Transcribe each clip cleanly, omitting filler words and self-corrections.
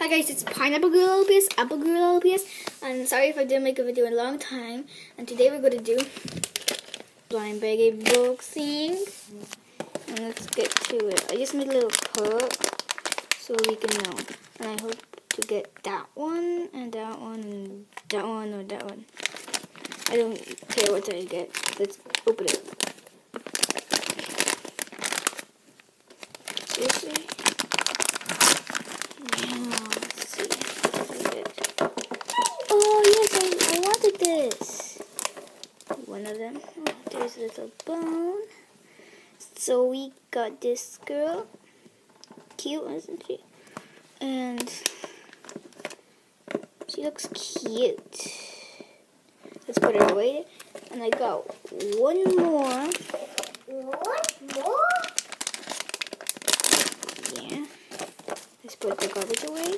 Hi guys, it's Pineapple Girl LPS, Apple Girl LPS. I'm sorry if I didn't make a video in a long time. And today we're going to do blind bag boxing. And let's get to it. I just made a little cup so we can know. And I hope to get that one, and that one, and that one, or that one. I don't care what I get. Let's open it. Seriously? Oh yes, I wanted this. One of them. Oh, there's a little bone. So we got this girl. Cute, isn't she? And she looks cute. Let's put her away. And I got one more. Yeah. Let's put the garbage away.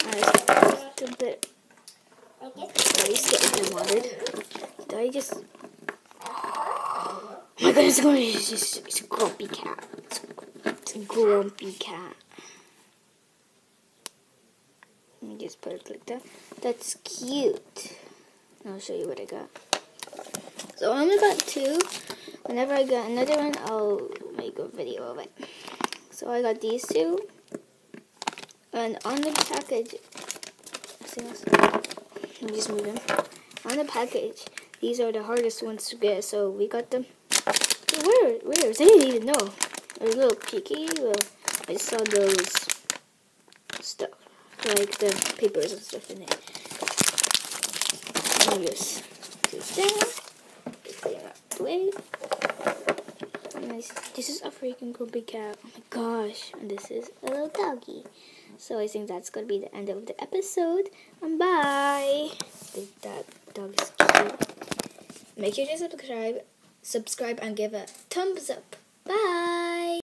Let's put I used to get watered. Did I just... Oh my goodness, it's a grumpy cat. It's a grumpy cat. Let me just put it like that. That's cute. I'll show you what I got. So I only got two. Whenever I get another one, I'll make a video of it. So I got these two. And on the package... Let me just move them. On the package, these are the hardest ones to get, so we got them. Where? I didn't even know. I was a little picky. Well, I saw those stuff, like the papers and stuff in it. Let me just do that. Just clear out the way. This is a freaking grumpy cat. Oh my gosh. And this is a little doggy. So I think that's going to be the end of the episode. And bye. That dog is cute. Make sure to subscribe and give a thumbs up. Bye.